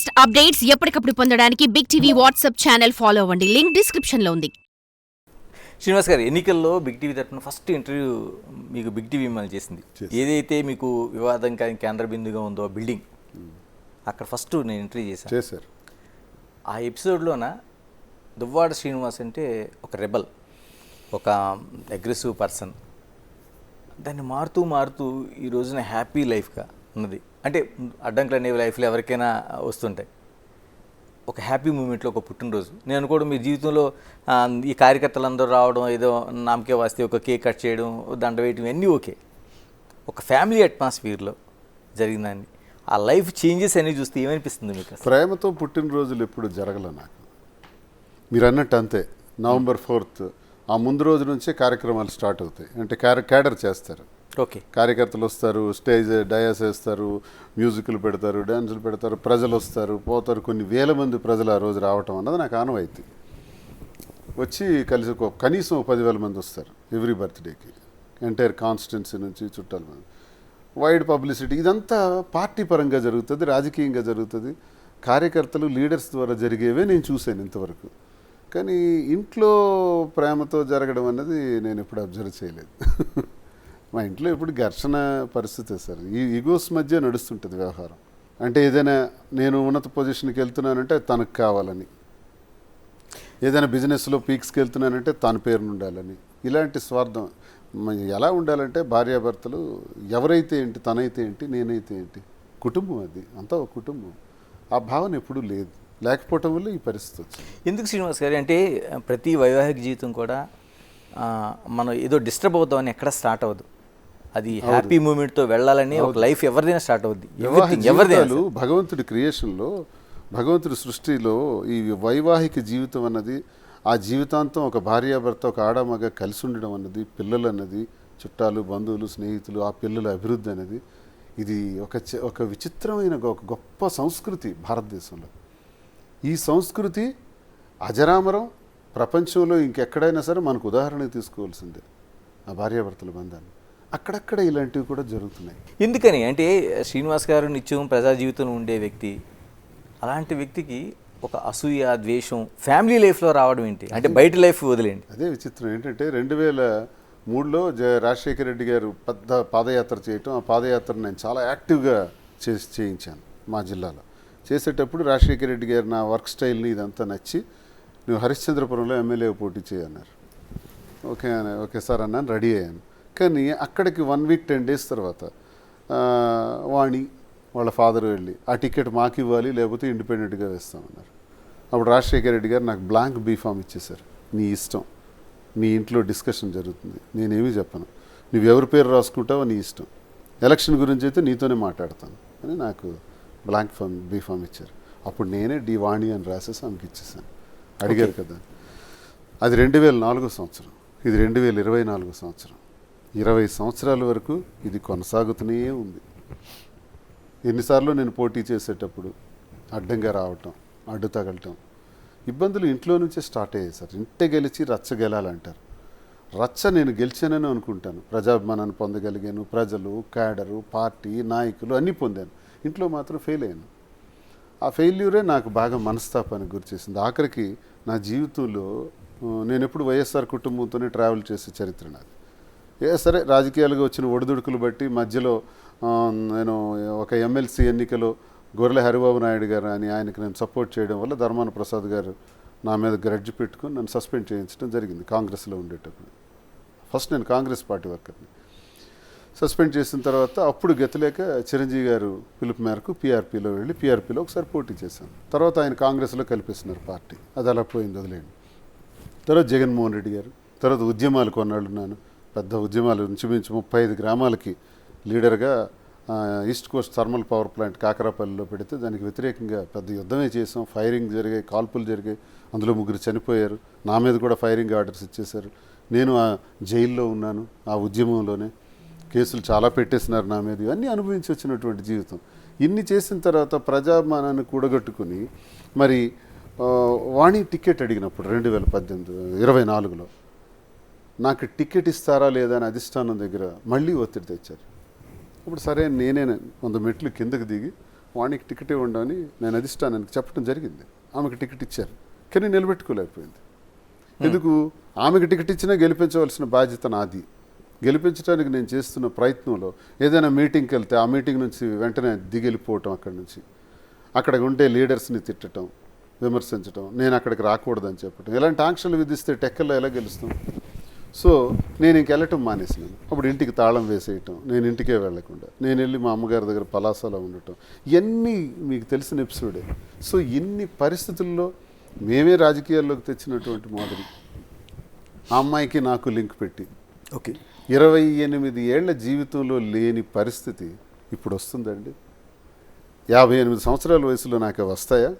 Latest updates ఎప్పటికప్పుడు పొందడానికి Big TV WhatsApp channel follow అవ్వండి. లింక్ డిస్క్రిప్షన్ లో ఉంది. శ్రీనివాస్ గారు, ఎన్నికల్లో బిగ్ టీవీ తరఫున ఫస్ట్ ఇంటర్వ్యూ మీకు బిగ్ టీవీ మిమ్మల్ని చేసింది. ఏదైతే మీకు వివాదం కేంద్ర బిందుగా ఉందో బిల్డింగ్, అక్కడ ఫస్ట్ నేను ఇంటర్వ్యూ చేశాను. ఆ ఎపిసోడ్లోన దువ్వాడ శ్రీనివాస్ అంటే ఒక రెబల్, ఒక అగ్రెసివ్ పర్సన్. దాన్ని మారుతూ ఈ రోజున హ్యాపీ లైఫ్గా ఉన్నది. అంటే అడ్డంకులు అనేవి లైఫ్లో ఎవరికైనా వస్తుంటాయి. ఒక హ్యాపీ మూమెంట్లో ఒక పుట్టినరోజు నేను అనుకోవడం, మీ జీవితంలో ఈ కార్యకర్తలందరూ రావడం, ఏదో నామకే వాస్తే ఒక కేక్ కట్ చేయడం, దండ వేయడం, ఇవన్నీ ఓకే. ఒక ఫ్యామిలీ అట్మాస్ఫియర్లో జరిగిందండి. ఆ లైఫ్ చేంజెస్ అన్నీ చూస్తే ఏమనిపిస్తుంది మీకు? ప్రేమతో పుట్టినరోజులు ఎప్పుడు జరగలే నాకు. మీరు అన్నట్టు అంతే. November 4th ఆ ముందు రోజు నుంచే కార్యక్రమాలు స్టార్ట్ అవుతాయి. అంటే క్యాడర్ చేస్తారు. ఓకే, కార్యకర్తలు వస్తారు, స్టేజ్ డయాస్ వేస్తారు, మ్యూజిక్లు పెడతారు, డ్యాన్సులు పెడతారు, ప్రజలు వస్తారు, పోతారు. కొన్ని వేల మంది ప్రజలు ఆ రోజు రావటం అన్నది నాకు ఆనవాయితీ. వచ్చి కలిసి కనీసం 10,000 మంది వస్తారు ఎవ్రీ బర్త్డేకి. ఎంటైర్ కాన్స్టిట్యున్సీ నుంచి చుట్టాల మంది. Wide publicity. ఇదంతా పార్టీ పరంగా జరుగుతుంది, రాజకీయంగా జరుగుతుంది. కార్యకర్తలు లీడర్స్ ద్వారా జరిగేవే నేను చూశాను ఇంతవరకు. కానీ ఇంట్లో ప్రేమతో జరగడం అన్నది నేను ఎప్పుడు అబ్జర్వ్ చేయలేదు. మా ఇంట్లో ఎప్పుడు ఘర్షణ పరిస్థితే సార్. ఈ ఈగోస్ మధ్య నడుస్తుంటుంది వ్యవహారం. అంటే ఏదైనా నేను ఉన్నత పొజిషన్కి వెళ్తున్నానంటే తనకు కావాలని, ఏదైనా బిజినెస్లో పీక్స్కి వెళ్తున్నానంటే తన పేరును ఉండాలని, ఇలాంటి స్వార్థం. ఎలా ఉండాలంటే భార్యాభర్తలు ఎవరైతే ఏంటి, తనైతే ఏంటి, నేనైతే ఏంటి, కుటుంబం అది అంతా ఒక కుటుంబం. ఆ భావన ఎప్పుడూ లేదు. లేకపోవటం వల్ల ఈ పరిస్థితి వచ్చింది. ఎందుకు శ్రీనివాస్ గారు అంటే ప్రతి వైవాహిక జీవితం కూడా మనం ఏదో డిస్టర్బ్ అవుతామని ఎక్కడ స్టార్ట్ అవ్వదు. అది హ్యాపీ మూమెంట్తో వెళ్ళాలని ఒక లైఫ్ ఎవరిదైనా స్టార్ట్ అవుద్ది. ఎవరిదైనా భగవంతుడి క్రియేషన్లో, భగవంతుడి సృష్టిలో ఈ వైవాహిక జీవితం అన్నది, ఆ జీవితాంతం ఒక భార్యాభర్త, ఒక ఆడమగ కలిసి ఉండడం అన్నది, పిల్లలు అన్నది, చుట్టాలు, బంధువులు, స్నేహితులు, ఆ పిల్లల అభివృద్ధి అనేది, ఇది ఒక విచిత్రమైన ఒక గొప్ప సంస్కృతి భారతదేశంలో. ఈ సంస్కృతి అజరామరం. ప్రపంచంలో ఇంకెక్కడైనా సరే మనకు ఉదాహరణకు తీసుకోవాల్సిందే ఆ భార్యాభర్తల బంధాన్ని. అక్కడక్కడ ఇలాంటివి కూడా జరుగుతున్నాయి. ఎందుకని అంటే శ్రీనివాస్ గారు నిత్యం ప్రజా జీవితంలో ఉండే వ్యక్తి, అలాంటి వ్యక్తికి ఒక అసూయ, ద్వేషం ఫ్యామిలీ లైఫ్లో రావడం ఏంటి? అంటే బయట లైఫ్ వదిలేండి. అదే విచిత్రం. ఏంటంటే 2003లో రాజశేఖర రెడ్డి గారు పెద్ద పాదయాత్ర చేయటం, ఆ పాదయాత్ర నేను చాలా యాక్టివ్గా చేయించాను మా జిల్లాలో. చేసేటప్పుడు రాజశేఖర రెడ్డి గారు నా వర్క్ స్టైల్ని ఇదంతా నచ్చి, నువ్వు హరిశ్చంద్రపురంలో ఎమ్మెల్యే పోటీ చేయన్నారు. ఓకే సార్ అన్నాను, రెడీ అయ్యాను. కానీ అక్కడికి 1 week 10 days తర్వాత వాణి వాళ్ళ ఫాదర్ వెళ్ళి ఆ టికెట్ మాకు ఇవ్వాలి, లేకపోతే ఇండిపెండెంట్గా వేస్తామన్నారు. అప్పుడు రాజశేఖర రెడ్డి గారు నాకు బ్లాంక్ బీఫామ్ ఇచ్చేశారు. నీ ఇష్టం, నీ ఇంట్లో డిస్కషన్ జరుగుతుంది, నేనేమీ చెప్పను, నువ్వు ఎవరి పేరు రాసుకుంటావో నీ ఇష్టం, ఎలక్షన్ గురించి అయితే నీతోనే మాట్లాడతాను అని నాకు బ్లాంక్ బీఫామ్ ఇచ్చారు. అప్పుడు నేనే డి వాణి అని రాసేసి ఆమెకి ఇచ్చేసాను. అడిగారు కదా. అది 2004 సంవత్సరం, ఇది 2024 సంవత్సరం. 20 సంవత్సరాల వరకు ఇది కొనసాగుతూనే ఉంది. ఎన్నిసార్లు నేను పోటీ చేసేటప్పుడు అడ్డంగా రావటం, అడ్డు తగలటం, ఇబ్బందులు ఇంట్లో నుంచే స్టార్ట్ అయ్యాయి సార్. ఇంటే గెలిచి రచ్చ గెలాలంటారు. రచ్చ నేను గెలిచానని అనుకుంటాను. ప్రజాభిమానాన్ని పొందగలిగాను, ప్రజలు, క్యాడరు, పార్టీ, నాయకులు అన్నీ పొందాను. ఇంట్లో మాత్రం ఫెయిల్ అయ్యాను. ఆ ఫెయిల్యూరే నాకు బాగా మనస్తాపానికి గురిచేసింది. ఆఖరికి నా జీవితంలో నేను ఎప్పుడు వైఎస్ఆర్ కుటుంబంతోనే ట్రావెల్ చేసే చరిత్ర నాది. సరే రాజకీయాలుగా వచ్చిన ఒడిదుడుకులు బట్టి మధ్యలో నేను ఒక ఎమ్మెల్సీ ఎన్నికలో గొర్రెల హరిబాబు నాయుడు గారు అని ఆయనకు నేను సపోర్ట్ చేయడం వల్ల ధర్మాన ప్రసాద్ గారు నా మీద గ్రడ్జ్ పెట్టుకుని నన్ను సస్పెండ్ చేయించడం జరిగింది కాంగ్రెస్లో ఉండేటప్పుడు. ఫస్ట్ నేను కాంగ్రెస్ పార్టీ వర్కర్ని. సస్పెండ్ చేసిన తర్వాత అప్పుడు గతిలేక చిరంజీవి గారు పిలుపు మేరకు పీఆర్పీలో వెళ్ళి పీఆర్పీలో ఒకసారి పోటీ చేశాను. తర్వాత ఆయన కాంగ్రెస్లో కలిపేస్తున్నారు పార్టీ. అది అలా పోయింది, వదిలేండి. తర్వాత జగన్మోహన్ రెడ్డి గారు, తర్వాత ఉద్యమాలు కొన్నాళ్ళు ఉన్నాను. పెద్ద ఉద్యమాలు ఇంచుమించు 35 గ్రామాలకి లీడర్గా East Coast thermal power plant కాకరాపల్లిలో పెడితే దానికి వ్యతిరేకంగా పెద్ద యుద్ధమే చేసాం. ఫైరింగ్ జరిగాయి, కాల్పులు జరిగాయి, అందులో 3 చనిపోయారు. నా మీద కూడా ఫైరింగ్ ఆర్డర్స్ ఇచ్చేశారు. నేను ఆ జైల్లో ఉన్నాను. ఆ ఉద్యమంలోనే కేసులు చాలా పెట్టేసినారు నా మీద. ఇవన్నీ అనుభవించి వచ్చినటువంటి జీవితం. ఇన్ని చేసిన తర్వాత ప్రజాభిమానాన్ని కూడగట్టుకుని మరి వాణి టికెట్ అడిగినప్పుడు 2024లో నాకు టికెట్ ఇస్తారా లేదా అని అధిష్టానం దగ్గర మళ్ళీ ఒత్తిడి తెచ్చారు. అప్పుడు సరే నేనే 100 మెట్లు కిందకి దిగి వాణికి టికెట్ ఇవ్వండి అని నేను అధిష్టానానికి చెప్పడం జరిగింది. ఆమెకు టికెట్ ఇచ్చారు, కానీ నిలబెట్టుకోలేకపోయింది. ఎందుకు? ఆమెకు టికెట్ ఇచ్చినా గెలిపించవలసిన బాధ్యత నాది. గెలిపించడానికి నేను చేస్తున్న ప్రయత్నంలో ఏదైనా మీటింగ్కి వెళ్తే ఆ మీటింగ్ నుంచి వెంటనే దిగెళ్ళిపోవటం, అక్కడి నుంచి అక్కడ ఉండే లీడర్స్ని తిట్టడం, విమర్శించడం, నేను అక్కడికి రాకూడదని చెప్పటం, ఇలాంటి ఆంక్షలు విధిస్తే టెక్కల్లో ఎలా గెలుస్తాం? సో నేను ఇంకెళ్ళటం మానేసినాను. అప్పుడు ఇంటికి తాళం వేసేయటం, నేను ఇంటికే వెళ్లకుండా నేను వెళ్ళి మా అమ్మగారి దగ్గర పలాసలో ఉండటం, ఇవన్నీ మీకు తెలిసిన ఎపిసోడే. సో ఇన్ని పరిస్థితుల్లో మేమే రాజకీయాల్లోకి తెచ్చినటువంటి మాదిరి ఆ అమ్మాయికి నాకు లింక్ పెట్టి ఓకే 28 ఏళ్ల జీవితంలో లేని పరిస్థితి ఇప్పుడు వస్తుందండి. 58 సంవత్సరాల వయసులో నాకు వస్తాయా?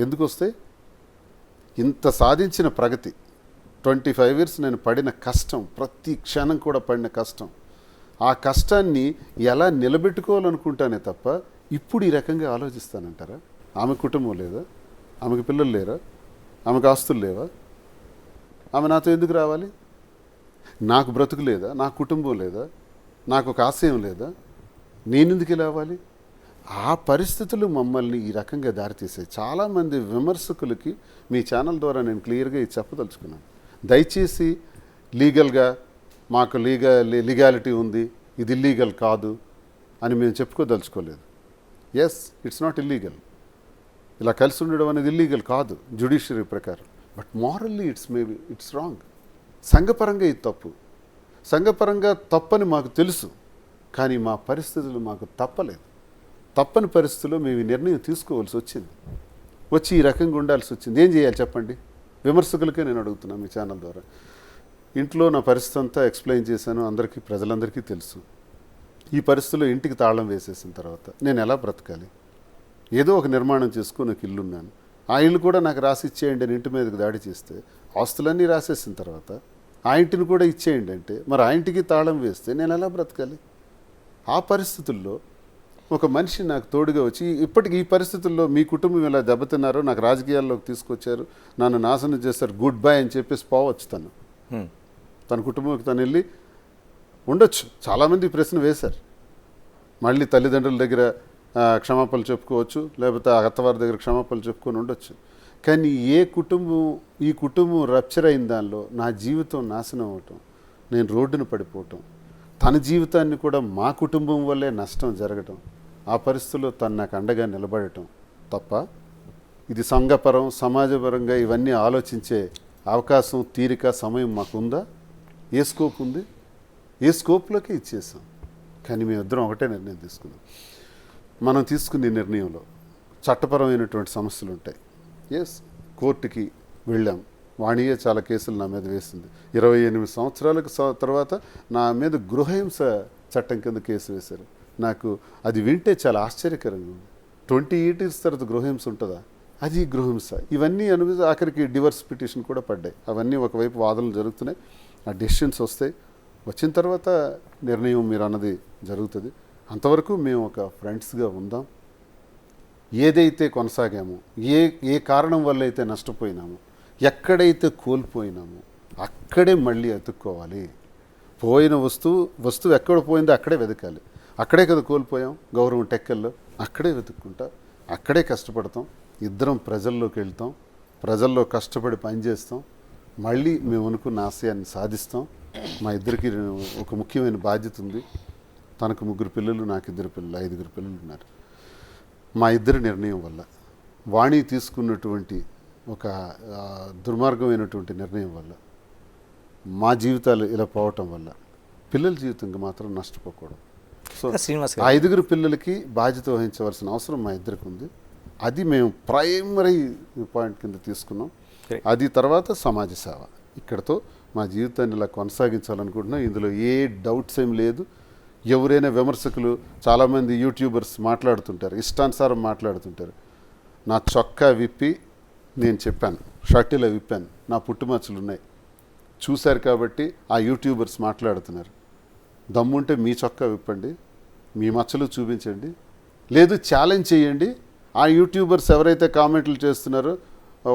ఎందుకు వస్తాయి? ఇంత సాధించిన ప్రగతి, 25 ఇయర్స్ నేను పడిన కష్టం, ప్రతి క్షణం కూడా పడిన కష్టం, ఆ కష్టాన్ని ఎలా నిలబెట్టుకోవాలనుకుంటానే తప్ప ఇప్పుడు ఈ రకంగా ఆలోచిస్తానంటారా? ఆమె కుటుంబం లేదా? ఆమెకు పిల్లలు లేరా? ఆమెకు ఆస్తులు లేవా? ఆమె నాతో ఎందుకు రావాలి? నాకు బ్రతుకు లేదా? నాకు కుటుంబం లేదా? నాకు ఒక ఆశయం లేదా? నేనెందుకు ఇలా అవ్వాలి? ఆ పరిస్థితులు మమ్మల్ని ఈ రకంగా దారితీసాయి. చాలామంది విమర్శకులకి మీ ఛానల్ ద్వారా నేను క్లియర్గా ఇది చెప్పదలుచుకున్నాను. దయచేసి లీగల్గా మాకు లీగాలిటీ ఉంది, ఇది ఇల్లీగల్ కాదు అని మేము చెప్పుకోదలుచుకోలేదు. Yes, it's not illegal. ఇలా కలిసి ఉండడం అనేది ఇల్లీగల్ కాదు జ్యుడిషియరీ ప్రకారం. But morally it's wrong. సంఘపరంగా ఇది తప్పు. సంఘపరంగా తప్పని మాకు తెలుసు, కానీ మా పరిస్థితులు మాకు తప్పలేదు. తప్పని పరిస్థితుల్లో మేము ఈ నిర్ణయం తీసుకోవాల్సి వచ్చింది. వచ్చి ఈ రకంగా ఉండాల్సి వచ్చింది. ఏం చేయాలి చెప్పండి? విమర్శకులకే నేను అడుగుతున్నాను మీ ఛానల్ ద్వారా. ఇంట్లో నా పరిస్థితి అంతా ఎక్స్ప్లెయిన్ చేశాను, అందరికీ, ప్రజలందరికీ తెలుసు. ఈ పరిస్థితుల్లో ఇంటికి తాళం వేసేసిన తర్వాత నేను ఎలా బ్రతకాలి? ఏదో ఒక నిర్మాణం చేసుకుని ఒక ఇల్లు ఉన్నాను, ఆ ఇల్లు కూడా నాకు రాసి ఇచ్చేయండి అని ఇంటి మీదకి దాడి చేస్తే, ఆస్తులన్నీ రాసేసిన తర్వాత ఆ ఇంటిని కూడా ఇచ్చేయండి అంటే, మరి ఆ ఇంటికి తాళం వేస్తే నేను ఎలా బ్రతకాలి? ఆ పరిస్థితుల్లో ఒక మనిషి నాకు తోడుగా వచ్చి, ఇప్పటికి ఈ పరిస్థితుల్లో మీ కుటుంబం ఎలా దెబ్బతిన్నారో నాకు రాజకీయాల్లోకి తీసుకొచ్చారు, నన్ను నాశనం చేస్తారు, గుడ్ బై అని చెప్పేసి పోవచ్చు. తన కుటుంబంకి తను వెళ్ళి ఉండొచ్చు. చాలామంది ప్రశ్న వేశారు. మళ్ళీ తల్లిదండ్రుల దగ్గర క్షమాపణలు చెప్పుకోవచ్చు, లేకపోతే ఆ అత్తవారి దగ్గర క్షమాపణలు చెప్పుకొని ఉండొచ్చు. కానీ ఈ కుటుంబం రప్చర్ అయిన దానిలో నా జీవితం నాశనం అవటం, నేను రోడ్డున పడిపోవటం, తన జీవితాన్ని కూడా మా కుటుంబం వల్లే నష్టం జరగటం, ఆ పరిస్థితుల్లో తను నాకు అండగా నిలబడటం తప్ప, ఇది సంఘపరం, సమాజపరంగా ఇవన్నీ ఆలోచించే అవకాశం, తీరిక, సమయం మాకుందా? ఏ స్కోప్ ఉంది? ఏ స్కోప్లోకి ఇచ్చేసాం. కానీ మేమిద్దరం ఒకటే నిర్ణయం తీసుకున్నాం. మనం తీసుకునే నిర్ణయంలో చట్టపరమైనటువంటి సమస్యలు ఉంటాయి. ఎస్, కోర్టుకి వెళ్ళాం. వాణియే చాలా కేసులు నా మీద వేసింది. 28 సంవత్సరాలకు తర్వాత నా మీద గృహహింస చట్టం కింద కేసు వేశారు. నాకు అది వింటే చాలా ఆశ్చర్యకరంగా ఉంది. 28 years తర్వాత గృహహింస ఉంటుందా? అది గృహహింస. ఇవన్నీ ఆఖరికి డివర్స్ పిటిషన్ కూడా పడ్డాయి. అవన్నీ ఒకవైపు వాదనలు జరుగుతున్నాయి, ఆ డెసిషన్స్ వస్తాయి. వచ్చిన తర్వాత నిర్ణయం మీరు అన్నది జరుగుతుంది. అంతవరకు మేము ఒక ఫ్రెండ్స్గా ఉందాం. ఏదైతే కొనసాగామో, ఏ కారణం వల్ల అయితే నష్టపోయినామో, ఎక్కడైతే కోల్పోయినామో అక్కడే మళ్ళీ ఎత్తుక్కోవాలి. పోయిన వస్తువు ఎక్కడ పోయిందో అక్కడే వెతకాలి. అక్కడే కదా కోల్పోయాం గౌరవం టెక్కల్లో, అక్కడే వెతుక్కుంటా, అక్కడే కష్టపడతాం. ఇద్దరం ప్రజల్లోకి వెళ్తాం, ప్రజల్లో కష్టపడి పనిచేస్తాం, మళ్ళీ మేము అనుకున్న ఆశయాన్ని సాధిస్తాం. మా ఇద్దరికి ఒక ముఖ్యమైన బాధ్యత ఉంది. తనకు 3 పిల్లలు, నాకు 2 పిల్లలు, 5 పిల్లలు ఉన్నారు. మా ఇద్దరి నిర్ణయం వల్ల, వాణి తీసుకున్నటువంటి ఒక దుర్మార్గమైనటువంటి నిర్ణయం వల్ల, మా జీవితాలు ఇలా పోవటం వల్ల పిల్లల జీవితంగా మాత్రం నష్టపోకూడదు. సో శ్రీనివాస్ 5 పిల్లలకి బాధ్యత వహించవలసిన అవసరం మా ఇద్దరికి ఉంది. అది మేము ప్రైమరీ పాయింట్ కింద తీసుకున్నాం. అది తర్వాత సమాజ సేవ. ఇక్కడతో మా జీవితాన్ని ఇలా కొనసాగించాలనుకుంటున్నాం. ఇందులో ఏ డౌట్స్ ఏం లేదు. ఎవరైనా విమర్శకులు, చాలామంది యూట్యూబర్స్ మాట్లాడుతుంటారు, ఇష్టానుసారం మాట్లాడుతుంటారు. నా చొక్కా విప్పి నేను చెప్పాను, షర్టిలా విప్పాను, నా పుట్టుమచ్చలు ఉన్నాయి, చూశారు కాబట్టి ఆ యూట్యూబర్స్ మాట్లాడుతున్నారు. దమ్ముంటే మీ చొక్కా విప్పండి, మీ మచ్చలు చూపించండి, లేదు ఛాలెంజ్ చేయండి. ఆ యూట్యూబర్స్ ఎవరైతే కామెంట్లు చేస్తున్నారో,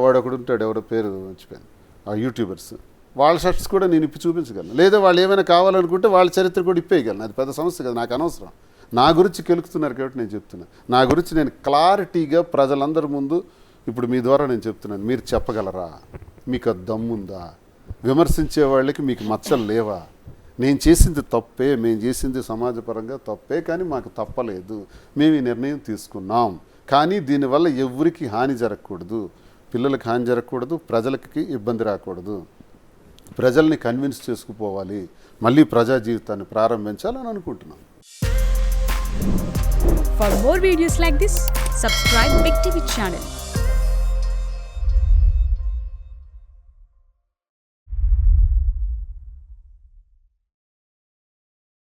వాడు ఒకడు ఉంటాడు, ఎవరో పేరు మర్చిపోయాను, ఆ యూట్యూబర్స్, వాళ్ళ షర్ట్స్ కూడా నేను ఇప్పి చూపించగలను. లేదా వాళ్ళు ఏమైనా కావాలనుకుంటే వాళ్ళ చరిత్ర కూడా ఇప్పేయగలను. అది పెద్ద సమస్య కదా, నాకు అనవసరం. నా గురించి కెలుకుతున్నారు కాబట్టి నేను చెప్తున్నా. నా గురించి నేను క్లారిటీగా ప్రజలందరి ముందు ఇప్పుడు మీ ద్వారా నేను చెప్తున్నాను. మీరు చెప్పగలరా? మీకు ఆ దమ్ముందా? విమర్శించే వాళ్ళకి మీకు మచ్చలు లేవా? నేను చేసింది తప్పే, మేము చేసింది సమాజపరంగా తప్పే, కానీ మాకు తప్పలేదు, మేము ఈ నిర్ణయం తీసుకున్నాం. కానీ దీనివల్ల ఎవరికి హాని జరగకూడదు, పిల్లలకి హాని జరగకూడదు, ప్రజలకి ఇబ్బంది రాకూడదు, ప్రజల్ని కన్విన్స్ చేసుకుపోవాలి, మళ్ళీ ప్రజా జీవితాన్ని ప్రారంభించాలని అనుకుంటున్నాం. For more videos like this, subscribe Big TV channel.